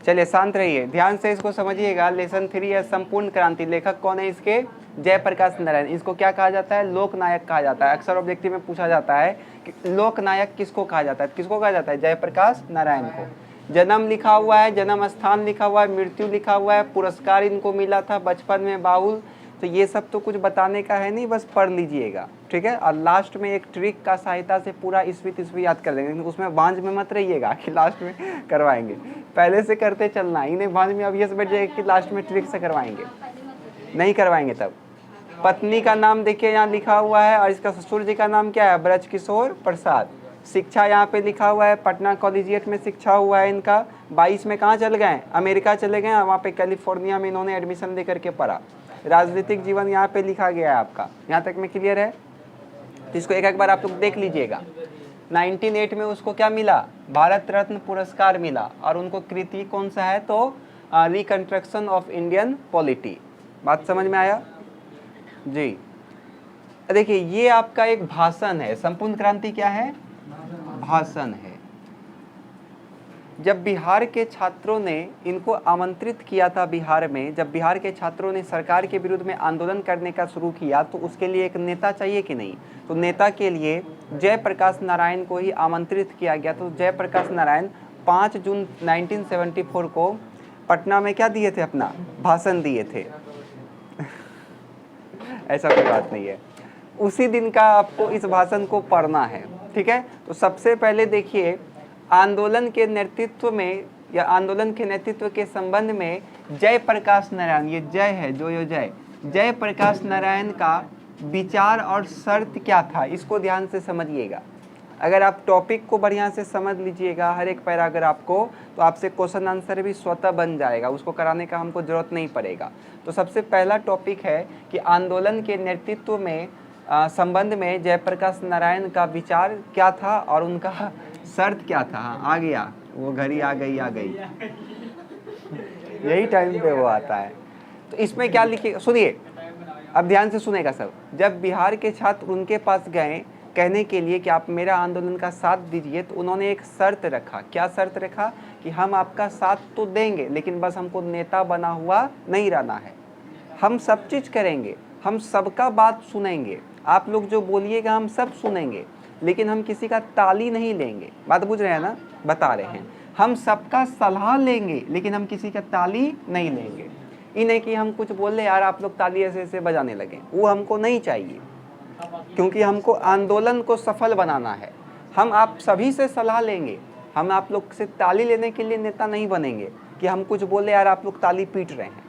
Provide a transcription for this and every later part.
चलिए शांत रहिए, ध्यान से इसको समझिएगा। लेसन 3 है संपूर्ण क्रांति। लेखक कौन है इसके? जयप्रकाश नारायण। इसको क्या कहा जाता है? लोकनायक कहा जाता है। अक्सर ऑब्जेक्टिव में पूछा जाता है कि लोकनायक किसको कहा जाता है? किसको कहा जाता है? जयप्रकाश नारायण को। जन्म लिखा हुआ है, जन्म स्थान लिखा हुआ है, मृत्यु लिखा हुआ है, पुरस्कार इनको मिला था बचपन में बाउल। तो ये सब तो कुछ बताने का है नहीं, बस पढ़ लीजिएगा, ठीक है। और लास्ट में एक ट्रिक का सहायता से पूरा ईस्वी याद कर देंगे, उसमें बांझ में मत रहिएगा कि लास्ट में करवाएंगे। पहले से करते चलना, इन्हें बांझ में अब ये बैठ जाएगा कि लास्ट में ट्रिक से करवाएंगे, नहीं करवाएंगे तब। पत्नी का नाम देखिए यहाँ लिखा हुआ है, और इसका ससुर जी का नाम क्या है? ब्रजकिशोर प्रसाद। शिक्षा यहाँ पे लिखा हुआ है, पटना कॉलेजिएट में शिक्षा हुआ है इनका। 22 में कहाँ चल गए? अमेरिका चले गए, वहाँ पे कैलिफोर्निया में इन्होंने एडमिशन लेकर के पढ़ा। राजनीतिक जीवन यहाँ पे लिखा गया है आपका। यहाँ तक में क्लियर है? तो इसको एक बार आप लोग देख लीजिएगा। 1908 में उसको क्या मिला? भारत रत्न पुरस्कार मिला। और उनको कृति कौन सा है? तो रिकंस्ट्रक्शन ऑफ इंडियन पॉलिटी। बात समझ में आया जी? देखिए ये आपका एक भाषण है। संपूर्ण क्रांति क्या है? भाषण है। जब बिहार के छात्रों ने इनको आमंत्रित किया था बिहार में, जब बिहार के छात्रों ने सरकार के विरुद्ध में आंदोलन करने का शुरू किया, तो उसके लिए एक नेता चाहिए कि नहीं? तो नेता के लिए जयप्रकाश नारायण को ही आमंत्रित किया गया। तो जयप्रकाश नारायण 5 जून 1974 को पटना में क्या दिए थे? अपना भाषण दिए थे। ऐसा कोई बात नहीं है, उसी दिन का आपको इस भाषण को पढ़ना है, ठीक है। तो सबसे पहले देखिए, आंदोलन के नेतृत्व में या आंदोलन के नेतृत्व के संबंध में जयप्रकाश नारायण, ये जय है जो यो जय, जयप्रकाश नारायण का विचार और शर्त क्या था, इसको ध्यान से समझिएगा। अगर आप टॉपिक को बढ़िया से समझ लीजिएगा, हर एक पैराग्राफ को, तो आपसे क्वेश्चन आंसर भी स्वतः बन जाएगा, उसको कराने का हमको जरूरत नहीं पड़ेगा। तो सबसे पहला टॉपिक है कि आंदोलन के नेतृत्व में संबंध में जयप्रकाश नारायण का विचार क्या था और उनका शर्त क्या था। आ गया वो घड़ी, आ गई यही टाइम पे वो आता है। तो इसमें क्या लिखे, सुनिए, अब ध्यान से सुनेगा सब। जब बिहार के छात्र उनके पास गए कहने के लिए कि आप मेरा आंदोलन का साथ दीजिए, तो उन्होंने एक शर्त रखा। क्या शर्त रखा? कि हम आपका साथ तो देंगे, लेकिन बस हमको नेता बना हुआ नहीं रहना है। हम सब चीज़ करेंगे, हम सबका बात सुनेंगे, आप लोग जो बोलिएगा हम सब सुनेंगे, लेकिन हम किसी का ताली नहीं लेंगे। बात बुझ रहे हैं ना? बता रहे हैं, हम सबका सलाह लेंगे, लेकिन हम किसी का ताली नहीं लेंगे। ये नहीं कि हम कुछ बोल रहे यार आप लोग ताली ऐसे ऐसे बजाने लगे, वो हमको नहीं चाहिए, क्योंकि हमको आंदोलन को सफल बनाना है। हम आप सभी से सलाह लेंगे, हम आप लोग से ताली लेने के लिए नेता नहीं बनेंगे कि हम कुछ बोले यार आप लोग ताली पीट रहे हैं।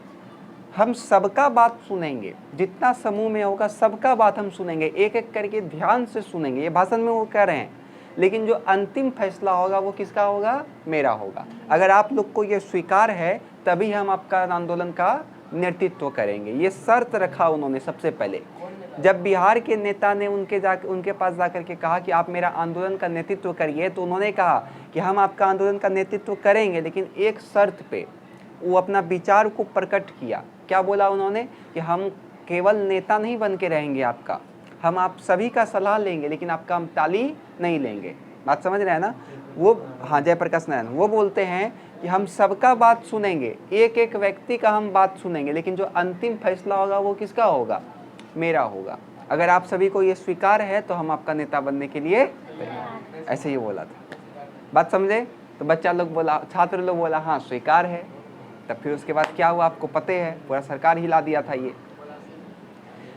हम सबका बात सुनेंगे, जितना समूह में होगा सबका बात हम सुनेंगे, एक एक करके ध्यान से सुनेंगे। ये भाषण में वो कह रहे हैं, लेकिन जो अंतिम फैसला होगा वो किसका होगा? मेरा होगा। अगर आप लोग को ये स्वीकार है तभी हम आपका आंदोलन का नेतृत्व करेंगे। ये शर्त रखा उन्होंने सबसे पहले। जब बिहार के नेता ने उनके पास जाकर के कहा कि आप मेरा आंदोलन का नेतृत्व करिए, तो उन्होंने कहा कि हम आपका आंदोलन का नेतृत्व करेंगे, लेकिन एक शर्त पे। वो अपना विचार को प्रकट किया। क्या बोला उन्होंने? कि हम केवल नेता नहीं बन के रहेंगे आपका, हम आप सभी का सलाह लेंगे, लेकिन आपका हम ताली नहीं लेंगे। बात समझ रहे हैं ना? वो हाँ, जयप्रकाश नारायण वो बोलते हैं कि हम सबका बात सुनेंगे, एक एक व्यक्ति का हम बात सुनेंगे, लेकिन जो अंतिम फैसला होगा वो किसका होगा? मेरा होगा। अगर आप सभी को ये स्वीकार है तो हम आपका नेता बनने के लिए, ऐसे ही बोला था। बात समझे? तो बच्चा लोग बोला, छात्र लोग बोला हाँ स्वीकार है। तब फिर उसके बाद क्या हुआ आपको पता है, पूरा सरकार हिला दिया था ये।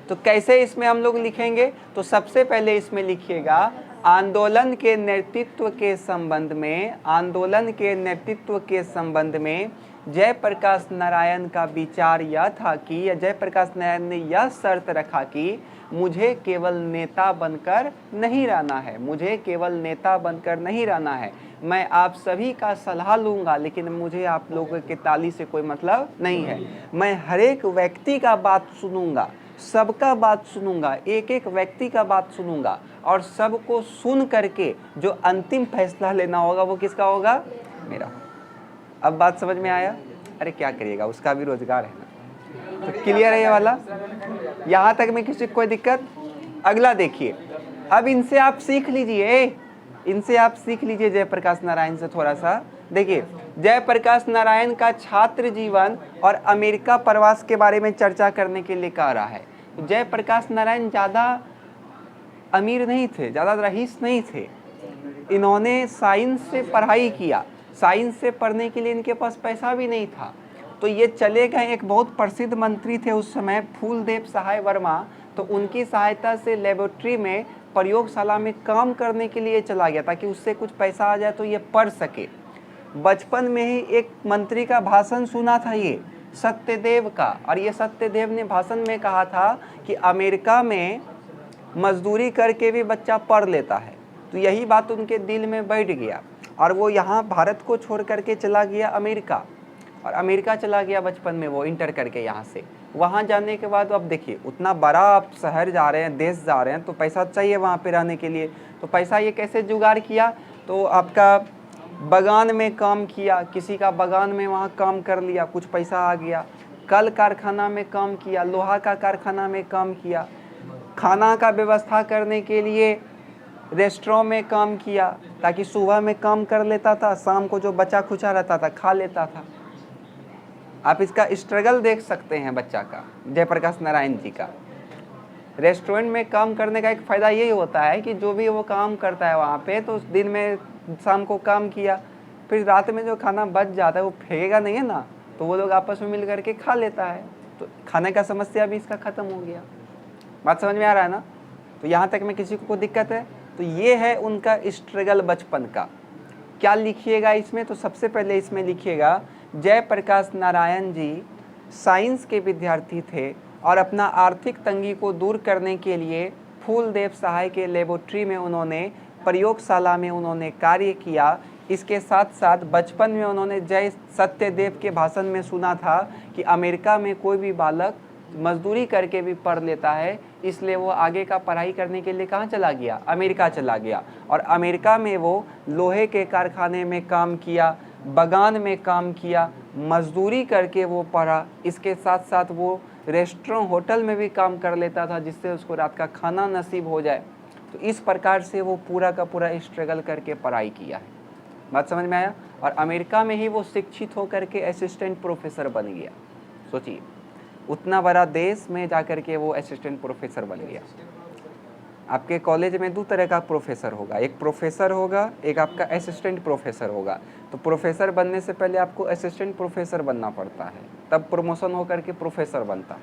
तो कैसे इसमें हम लोग लिखेंगे? तो सबसे पहले इसमें लिखिएगा आंदोलन के नेतृत्व के संबंध में, आंदोलन के नेतृत्व के संबंध में जयप्रकाश नारायण का विचार यह था कि, या जयप्रकाश नारायण ने यह शर्त रखा कि मुझे केवल नेता बनकर नहीं रहना है, मुझे केवल नेता बनकर नहीं रहना है। मैं आप सभी का सलाह लूँगा, लेकिन मुझे आप लोगों के ताली से कोई मतलब नहीं है। मैं हर एक व्यक्ति का बात सुनूंगा, सबका बात सुनूंगा, एक एक व्यक्ति का बात सुनूंगा, और सबको सुन करके जो अंतिम फैसला लेना होगा वो किसका होगा? मेरा। अब बात समझ में आया? अरे क्या करिएगा, उसका भी रोजगार है ना। तो क्लियर है ये वाला? यहाँ तक में किसी को कोई दिक्कत? अगला देखिए, अब इनसे आप सीख लीजिए। इनसे आप सीख लीजिए जयप्रकाश नारायण से थोड़ा सा। देखिए, जयप्रकाश नारायण का छात्र जीवन और अमेरिका प्रवास के बारे में चर्चा करने के लिए कह रहा है। तो जयप्रकाश नारायण ज़्यादा अमीर नहीं थे, ज़्यादा रईस नहीं थे। इन्होंने साइंस से पढ़ाई किया, साइंस से पढ़ने के लिए इनके पास पैसा भी नहीं था। तो ये चले गए, एक बहुत प्रसिद्ध मंत्री थे उस समय, फूलदेव सहाय वर्मा। तो उनकी सहायता से लेबोरेटरी में, प्रयोगशाला में काम करने के लिए चला गया ताकि उससे कुछ पैसा आ जाए तो ये पढ़ सके। बचपन में ही एक मंत्री का भाषण सुना था ये सत्यदेव का, और ये सत्यदेव ने भाषण में कहा था कि अमेरिका में मजदूरी करके भी बच्चा पढ़ लेता है। तो यही बात उनके दिल में बैठ गया और वो यहाँ भारत को छोड़ करके चला गया अमेरिका, और अमेरिका चला गया बचपन में वो इंटर करके यहाँ से। वहाँ जाने के बाद अब देखिए, उतना बड़ा आप शहर जा रहे हैं, देश जा रहे हैं, तो पैसा चाहिए वहाँ पे रहने के लिए। तो पैसा ये कैसे जुगाड़ किया? तो आपका बागान में काम किया, किसी का बागान में वहाँ काम कर लिया, कुछ पैसा आ गया। कल कारखाना में काम किया, लोहा का कारखाना में काम किया। खाना का व्यवस्था करने के लिए रेस्टोरेंट में काम किया, ताकि सुबह में काम कर लेता था, शाम को जो बचा खुचा रहता था खा लेता था। आप इसका स्ट्रगल देख सकते हैं बच्चा का, जयप्रकाश नारायण जी का। रेस्टोरेंट में काम करने का एक फ़ायदा यही होता है कि जो भी वो काम करता है वहाँ पे, तो उस दिन में शाम को काम किया, फिर रात में जो खाना बच जाता है वो फेंकेगा नहीं है ना, तो वो लोग आपस में मिल करके खा लेता है। तो खाने का समस्या भी इसका ख़त्म हो गया। बात समझ में आ रहा है ना? तो यहाँ तक में किसी को कोई दिक्कत है? तो ये है उनका स्ट्रगल बचपन का। क्या लिखिएगा इसमें? तो सबसे पहले इसमें लिखिएगा, जयप्रकाश नारायण जी साइंस के विद्यार्थी थे और अपना आर्थिक तंगी को दूर करने के लिए फूलदेव सहाय के लेबोरेटरी में उन्होंने, प्रयोगशाला में उन्होंने कार्य किया। इसके साथ साथ बचपन में उन्होंने जय सत्यदेव के भाषण में सुना था कि अमेरिका में कोई भी बालक मजदूरी करके भी पढ़ लेता है, इसलिए वो आगे का पढ़ाई करने के लिए कहाँ चला गया? अमेरिका चला गया। और अमेरिका में वो लोहे के कारखाने में काम किया, बागान में काम किया, मजदूरी करके वो पढ़ा। इसके साथ साथ वो रेस्टोरेंट, होटल में भी काम कर लेता था, जिससे उसको रात का खाना नसीब हो जाए। तो इस प्रकार से वो पूरा का पूरा स्ट्रगल करके पढ़ाई किया है। बात समझ में आया? और अमेरिका में ही वो शिक्षित होकर के असिस्टेंट प्रोफेसर बन गया। सोचिए, उतना बड़ा देश में जाकर के वो असिस्टेंट प्रोफेसर बन गया। आपके कॉलेज में दो तरह का प्रोफेसर होगा, एक प्रोफेसर होगा, एक आपका असिस्टेंट प्रोफेसर होगा। तो प्रोफेसर बनने से पहले आपको असिस्टेंट प्रोफेसर बनना पड़ता है, तब प्रमोशन होकर के प्रोफेसर बनता।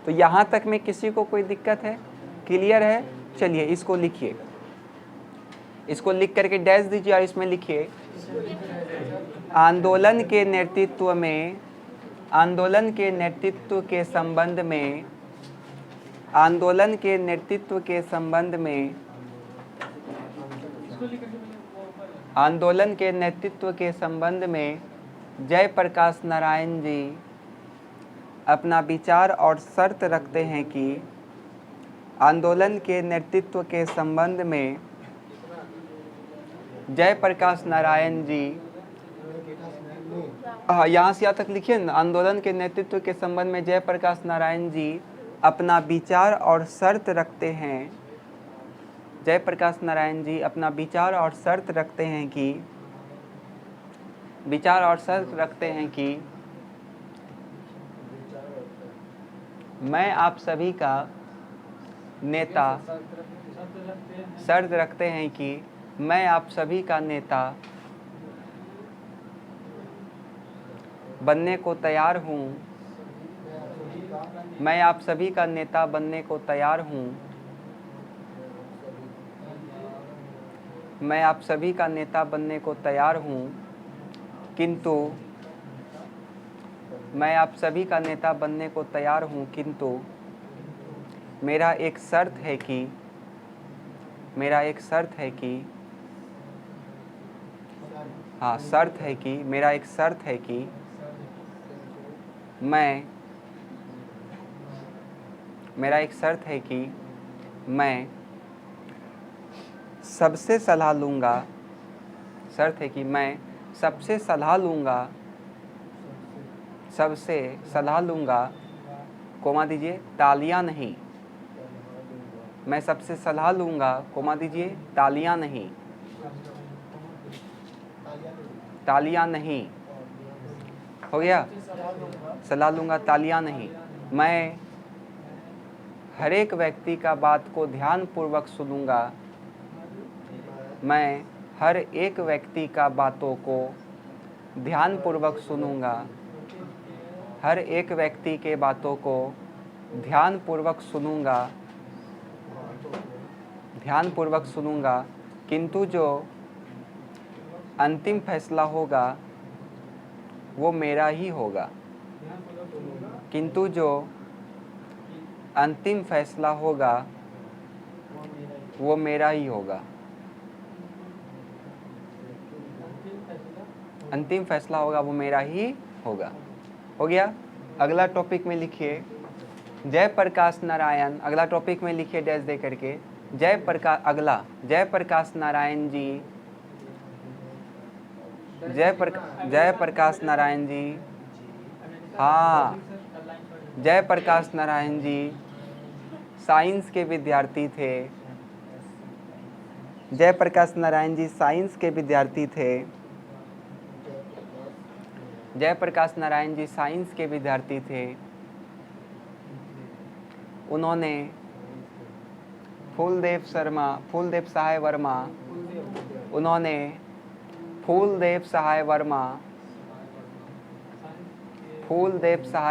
तो यहाँ तक में किसी को कोई दिक्कत है? क्लियर है? चलिए इसको लिखिए, इसको लिख करके डैश दीजिए और इसमें लिखिए, आंदोलन के नेतृत्व में, आंदोलन के नेतृत्व के संबंध में, आंदोलन के नेतृत्व के संबंध में, आंदोलन के नेतृत्व के संबंध में जयप्रकाश नारायण जी अपना विचार और शर्त रखते हैं कि, आंदोलन के नेतृत्व के संबंध में जयप्रकाश नारायण जी, हाँ यहाँ से यहाँ तक लिखिए ना, आंदोलन के नेतृत्व के संबंध में जयप्रकाश नारायण जी अपना विचार और शर्त रखते हैं, जयप्रकाश नारायण जी अपना विचार और शर्त रखते हैं कि, विचार और शर्त रखते हैं कि मैं आप सभी का नेता, शर्त रखते हैं कि मैं आप सभी का नेता बनने को तैयार हूँ, मैं आप सभी का नेता बनने को तैयार हूँ, मैं आप सभी का नेता बनने को तैयार हूँ, किंतु मैं आप सभी का नेता बनने को तैयार हूँ, किंतु मेरा एक शर्त है कि, मेरा एक शर्त है कि, हाँ शर्त है कि, मेरा एक शर्त है कि मेरा एक शर्त है कि मैं सबसे सलाह लूँगा, शर्त है कि मैं सबसे सलाह लूँगा, सबसे सलाह लूँगा, कोमा दीजिए, तालियां नहीं, मैं सबसे सलाह लूँगा, कोमा दीजिए, तालियां नहीं, तालियां नहीं, हो गया। सलाह लूँगा, तालियां नहीं। मैं हर एक व्यक्ति का बात को ध्यानपूर्वक सुनूंगा। मैं हर एक व्यक्ति का बातों को ध्यानपूर्वक सुनूंगा। हर एक व्यक्ति के बातों को ध्यानपूर्वक सुनूंगा, ध्यानपूर्वक सुनूंगा। किंतु जो अंतिम फैसला होगा वो मेरा ही होगा। किंतु जो अंतिम फैसला होगा वो मेरा ही होगा। अंतिम फैसला होगा वो मेरा ही होगा। हो गया। अगला टॉपिक में लिखिए जयप्रकाश नारायण। अगला टॉपिक में लिखिए डैश दे करके जयप्रकाश नारायण जी, जयप्रकाश नारायण जी, हाँ, जयप्रकाश नारायण जी साइंस के विद्यार्थी थे। जयप्रकाश नारायण जी साइंस के विद्यार्थी थे। जयप्रकाश नारायण जी साइंस के विद्यार्थी थे। उन्होंने फूलदेव सहाय वर्मा, उन्होंने फूलदेव सहाय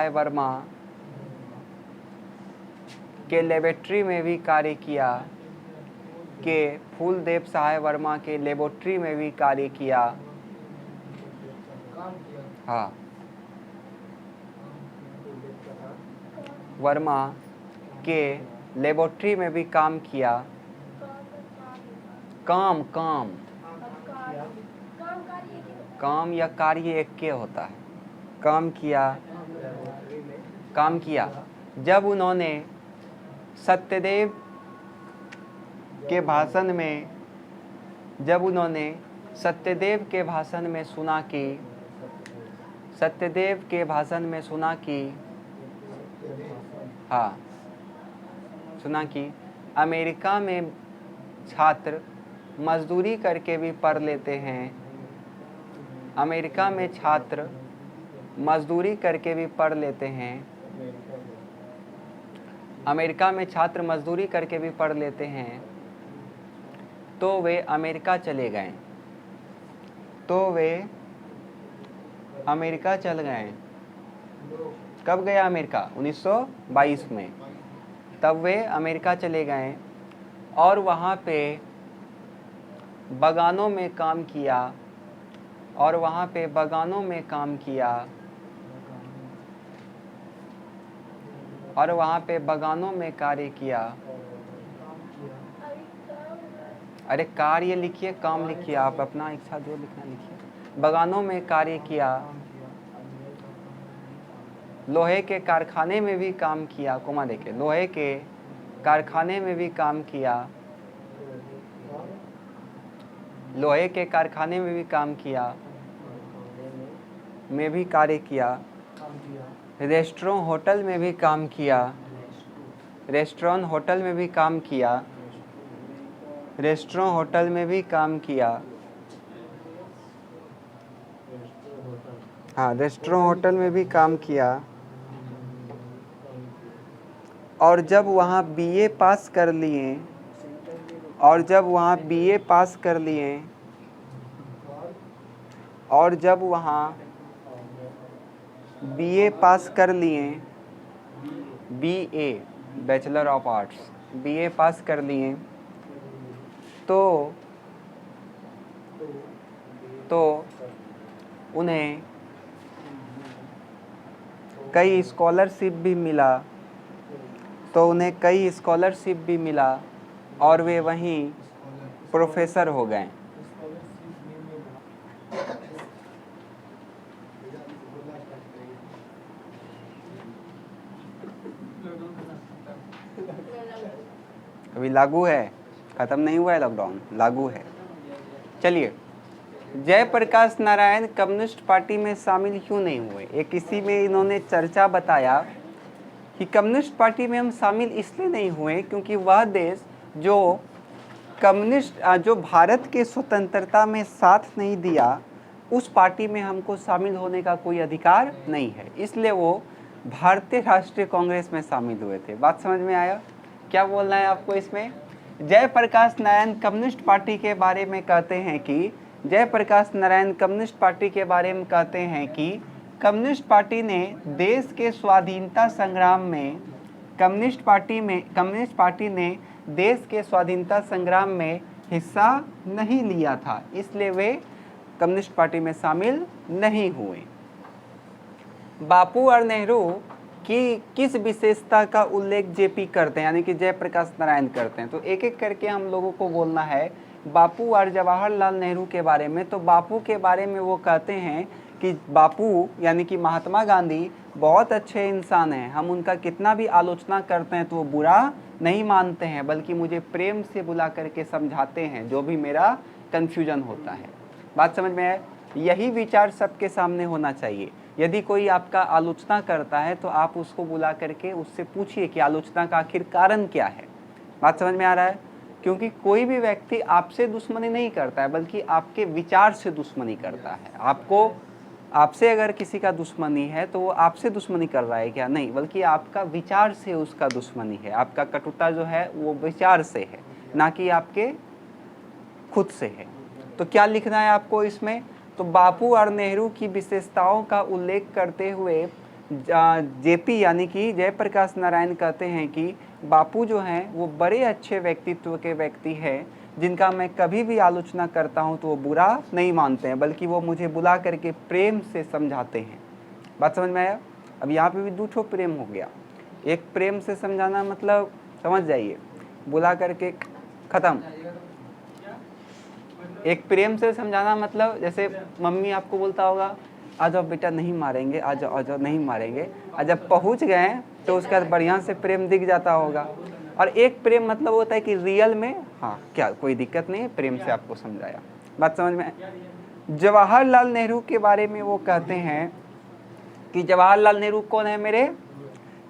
वर्मा के लेबोरेटरी में भी कार्य किया, फूलदेव सहाय वर्मा के लेबोरेटरी में भी कार्य किया। हाँ, वर्मा के लेबोरेटरी में भी काम किया। काम या कार्य एक के होता है। काम किया। जब उन्होंने सत्यदेव के भाषण में सुना कि अमेरिका में छात्र मजदूरी करके भी पढ़ लेते हैं। अमेरिका में छात्र मजदूरी करके भी पढ़ लेते हैं। अमेरिका में छात्र मजदूरी करके भी पढ़ लेते हैं। तो वे अमेरिका चले गए। चल गए। कब गया अमेरिका? 1922 में। तब वे अमेरिका चले गए और वहाँ पे बागानों में काम किया। कार्य किया। अरे कार्य लिखिए, काम लिखिए, आप अपना इच्छा जो लिखना लिखिए। बागानों में कार्य किया। लोहे के कारखाने में भी काम किया। कोमा देखिए, लोहे के कारखाने में भी काम किया। कार्य किया। रेस्टोरेंट होटल में भी काम किया। हाँ, रेस्टोरेंट होटल में भी काम किया। और जब वहाँ बीए पास कर लिए, और जब वहाँ बीए पास कर लिए, BA bachelor of arts BA pass कर लिए, तो उन्हें कई स्कॉलरशिप भी मिला। और वे वहीं प्रोफेसर हो गए। अभी लागू है, खत्म नहीं हुआ है लॉकडाउन, लागू है। चलिए, जयप्रकाश नारायण कम्युनिस्ट पार्टी में शामिल क्यों नहीं हुए? एक इसी में इन्होंने चर्चा बताया कि कम्युनिस्ट पार्टी में हम शामिल इसलिए नहीं हुए क्योंकि वह देश जो भारत के स्वतंत्रता में साथ नहीं दिया, उस पार्टी में हमको शामिल होने का कोई अधिकार नहीं है, इसलिए वो भारतीय राष्ट्रीय कांग्रेस में शामिल हुए थे। बात समझ में आया? क्या बोलना है आपको इसमें? जयप्रकाश नारायण कम्युनिस्ट पार्टी के बारे में कहते हैं कि जयप्रकाश नारायण कम्युनिस्ट पार्टी के बारे में कहते हैं कि कम्युनिस्ट पार्टी ने देश के स्वाधीनता संग्राम में कम्युनिस्ट पार्टी ने देश के स्वाधीनता संग्राम में हिस्सा नहीं लिया था, इसलिए वे कम्युनिस्ट पार्टी में शामिल नहीं हुए। बापू और नेहरू की किस विशेषता का उल्लेख जेपी करते हैं, यानी कि जयप्रकाश नारायण करते हैं? तो एक एक करके हम लोगों को बोलना है बापू और जवाहरलाल नेहरू के बारे में। तो बापू के बारे में वो कहते हैं कि बापू यानी कि महात्मा गांधी बहुत अच्छे इंसान हैं, हम उनका कितना भी आलोचना करते हैं तो वो बुरा नहीं मानते हैं, बल्कि मुझे प्रेम से बुला करके समझाते हैं जो भी मेरा कन्फ्यूजन होता है। बात समझ में है? यही विचार सबके सामने होना चाहिए। यदि कोई आपका आलोचना करता है तो आप उसको बुला करके उससे पूछिए कि आलोचना का आखिर कारण क्या है। बात समझ में आ रहा है? क्योंकि कोई भी व्यक्ति आपसे दुश्मनी नहीं करता है, बल्कि आपके विचार से दुश्मनी करता है। आपसे अगर किसी का दुश्मनी है तो वो आपसे दुश्मनी कर रहा है क्या? नहीं, बल्कि आपका विचार से उसका दुश्मनी है। आपका कटुता जो है वो विचार से है, ना कि आपके खुद से है। तो क्या लिखना है आपको इसमें? तो बापू और नेहरू की विशेषताओं का उल्लेख करते हुए जेपी यानी कि जयप्रकाश नारायण कहते हैं कि बापू जो हैं वो बड़े अच्छे व्यक्तित्व के व्यक्ति हैं, जिनका मैं कभी भी आलोचना करता हूं तो वो बुरा नहीं मानते हैं, बल्कि वो मुझे बुला करके प्रेम से समझाते हैं। बात समझ में आया? अब यहाँ पे भी दो ठो प्रेम हो गया। एक प्रेम से समझाना मतलब समझ जाइए, बुला करके ख़त्म। एक प्रेम से समझाना मतलब जैसे मम्मी आपको बोलता होगा आ जाओ बेटा नहीं मारेंगे, आ जाओ नहीं मारेंगे, और जब पहुँच गए तो उसके बाद बढ़िया से प्रेम दिख जाता होगा। और एक प्रेम मतलब होता है कि रियल में हाँ क्या कोई दिक्कत नहीं है, प्रेम से आपको समझाया। बात समझ में? जवाहरलाल नेहरू के बारे में वो कहते हैं कि जवाहरलाल नेहरू कौन है? मेरे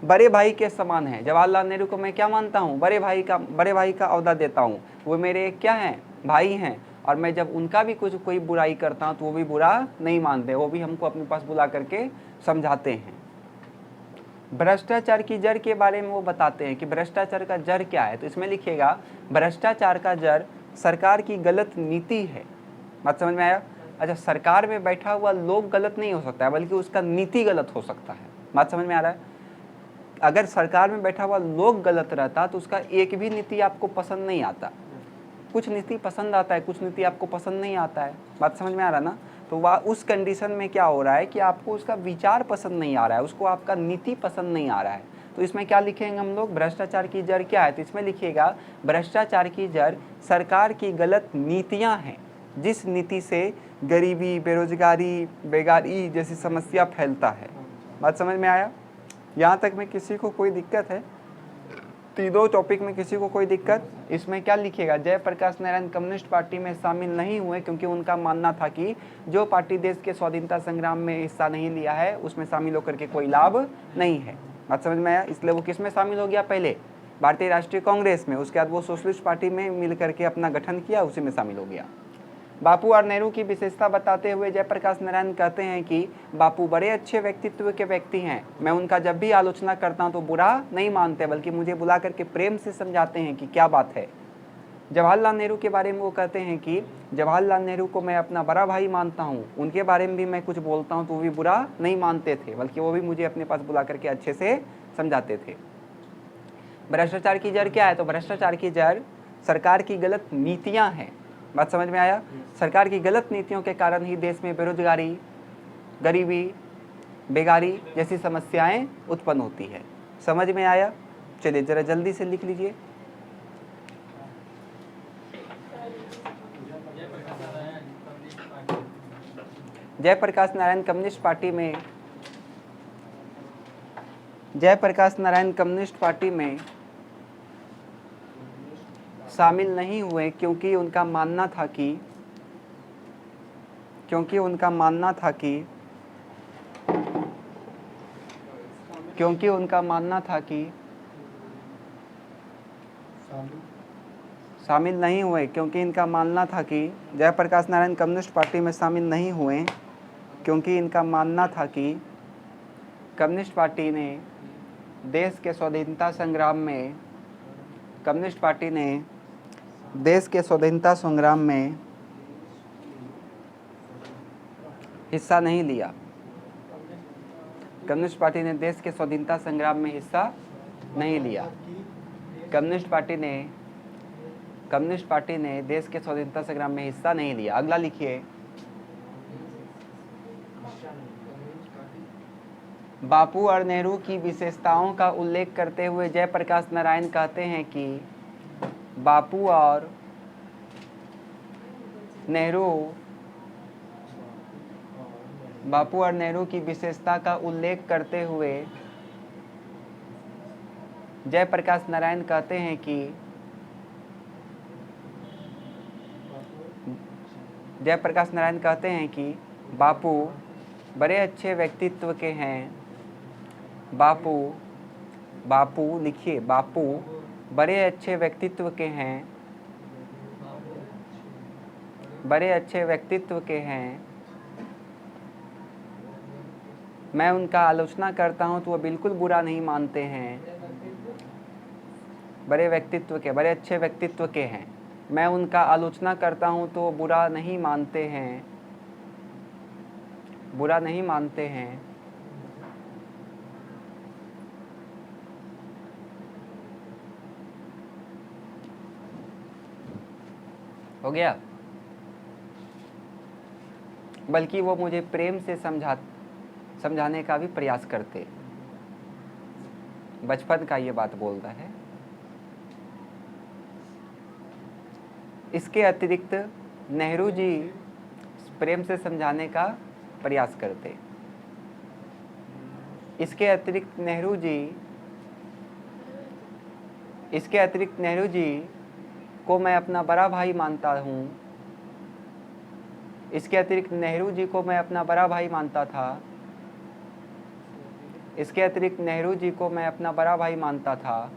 बड़े भाई के समान है। जवाहरलाल नेहरू को मैं क्या मानता हूँ? बड़े भाई का ओहदा देता हूँ। वो मेरे क्या हैं? भाई हैं। और मैं जब उनका भी कोई बुराई करता हूँ तो वो भी बुरा नहीं मानते, वो भी हमको अपने पास बुला करके समझाते हैं। भ्रष्टाचार की जड़ के बारे में वो बताते हैं कि भ्रष्टाचार का जड़ क्या है। तो इसमें लिखिएगा भ्रष्टाचार का जड़ सरकार की गलत नीति है। बात समझ में आया? अच्छा, सरकार में बैठा हुआ लोग गलत नहीं हो सकता है, बल्कि उसका नीति गलत हो सकता है। बात समझ में आ रहा है? अगर सरकार में बैठा हुआ लोग गलत रहता तो उसका एक भी नीति आपको पसंद नहीं आता। कुछ नीति पसंद आता है, कुछ नीति आपको पसंद नहीं आता है। बात समझ में आ रहा ना? तो वह उस कंडीशन में क्या हो रहा है कि आपको उसका विचार पसंद नहीं आ रहा है, उसको आपका नीति पसंद नहीं आ रहा है। तो इसमें क्या लिखेंगे हम लोग? भ्रष्टाचार की जड़ क्या है? तो इसमें लिखिएगा भ्रष्टाचार की जड़ सरकार की गलत नीतियाँ हैं, जिस नीति से गरीबी, बेरोजगारी, बेगारी जैसी समस्या फैलता है। बात समझ में आया? यहाँ तक में किसी को कोई दिक्कत है? तीनों टॉपिक में किसी को कोई दिक्कत? इसमें क्या लिखेगा? जयप्रकाश नारायण कम्युनिस्ट पार्टी में शामिल नहीं हुए क्योंकि उनका मानना था कि जो पार्टी देश के स्वाधीनता संग्राम में हिस्सा नहीं लिया है उसमें शामिल होकर के कोई लाभ नहीं है। बात समझ में आया? इसलिए वो किस में शामिल हो गया? पहले भारतीय राष्ट्रीय कांग्रेस में, उसके बाद वो सोशलिस्ट पार्टी में मिल करके अपना गठन किया, उसी में शामिल हो गया। बापू और नेहरू की विशेषता बताते हुए जयप्रकाश नारायण कहते हैं कि बापू बड़े अच्छे व्यक्तित्व के व्यक्ति हैं, मैं उनका जब भी आलोचना करता हूं तो बुरा नहीं मानते, बल्कि मुझे बुला करके प्रेम से समझाते हैं कि क्या बात है। जवाहरलाल नेहरू के बारे में वो कहते हैं कि जवाहरलाल नेहरू को मैं अपना बड़ा भाई मानता हूँ, उनके बारे में भी मैं कुछ बोलता हूँ तो वो भी बुरा नहीं मानते थे, बल्कि वो भी मुझे अपने पास बुला करके अच्छे से समझाते थे। भ्रष्टाचार की जड़ क्या है? तो भ्रष्टाचार की जड़ सरकार की गलत नीतियाँ हैं। बात समझ में आया? सरकार की गलत नीतियों के कारण ही देश में बेरोजगारी, गरीबी, बेगारी जैसी समस्याएं उत्पन्न होती है। समझ में आया? चलिए जरा जल्दी से लिख लीजिए। जयप्रकाश नारायण कम्युनिस्ट पार्टी में शामिल नहीं हुए क्योंकि उनका मानना था कि शामिल नहीं हुए क्योंकि इनका मानना था कि जयप्रकाश नारायण कम्युनिस्ट पार्टी में शामिल नहीं हुए क्योंकि इनका मानना था कि कम्युनिस्ट पार्टी ने देश के स्वाधीनता संग्राम में कम्युनिस्ट पार्टी ने देश के स्वाधीनता संग्राम में हिस्सा नहीं लिया। कम्युनिस्ट पार्टी ने देश के स्वाधीनता संग्राम में हिस्सा नहीं लिया। कम्युनिस्ट पार्टी ने देश के स्वाधीनता संग्राम में हिस्सा नहीं लिया। अगला लिखिए, बापू और नेहरू की विशेषताओं का उल्लेख करते हुए जयप्रकाश नारायण कहते हैं कि बापू और नेहरू की विशेषता का उल्लेख करते हुए जयप्रकाश नारायण कहते हैं कि बापू बड़े अच्छे व्यक्तित्व के हैं। बापू लिखिए, बापू बड़े अच्छे व्यक्तित्व के हैं। मैं उनका आलोचना करता हूं तो वो बिल्कुल बुरा नहीं मानते हैं। बड़े अच्छे व्यक्तित्व के हैं। मैं उनका आलोचना करता हूं तो वो बुरा नहीं मानते हैं। हो गया? बल्कि वो मुझे प्रेम से समझाने का भी प्रयास करते। बचपन का ये बात बोलता है। इसके अतिरिक्त नेहरू जी प्रेम से समझाने का प्रयास करते। इसके अतिरिक्त नेहरू जी को मैं अपना बड़ा भाई मानता हूँ। इसके अतिरिक्त नेहरू जी को मैं अपना बड़ा भाई मानता था। इसके अतिरिक्त नेहरू जी को मैं अपना बड़ा भाई मानता था।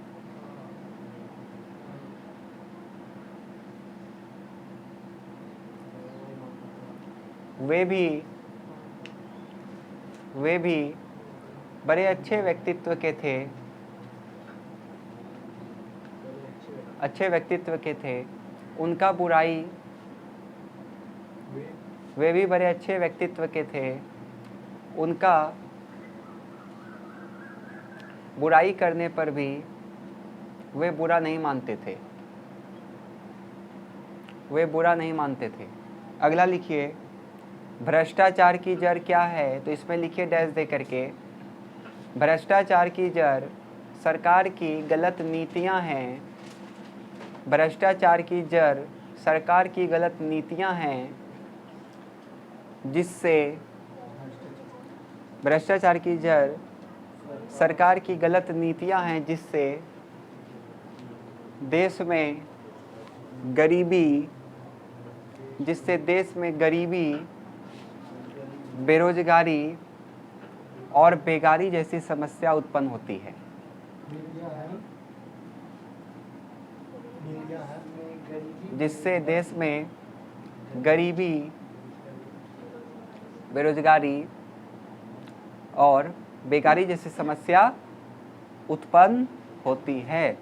वे भी बड़े अच्छे व्यक्तित्व के थे। उनका बुराई वे भी बड़े अच्छे व्यक्तित्व के थे। उनका बुराई करने पर भी वे बुरा नहीं मानते थे। अगला लिखिए, भ्रष्टाचार की जड़ क्या है? तो इसमें लिखिए डैश दे करके, भ्रष्टाचार की जड़ सरकार की गलत नीतियां हैं। भ्रष्टाचार की जड़ सरकार की गलत नीतियां हैं जिससे देश में गरीबी, बेरोजगारी और बेकारी जैसी समस्या उत्पन्न होती है। जिससे देश में गरीबी, बेरोजगारी और बेकारी जैसी समस्या उत्पन्न होती है।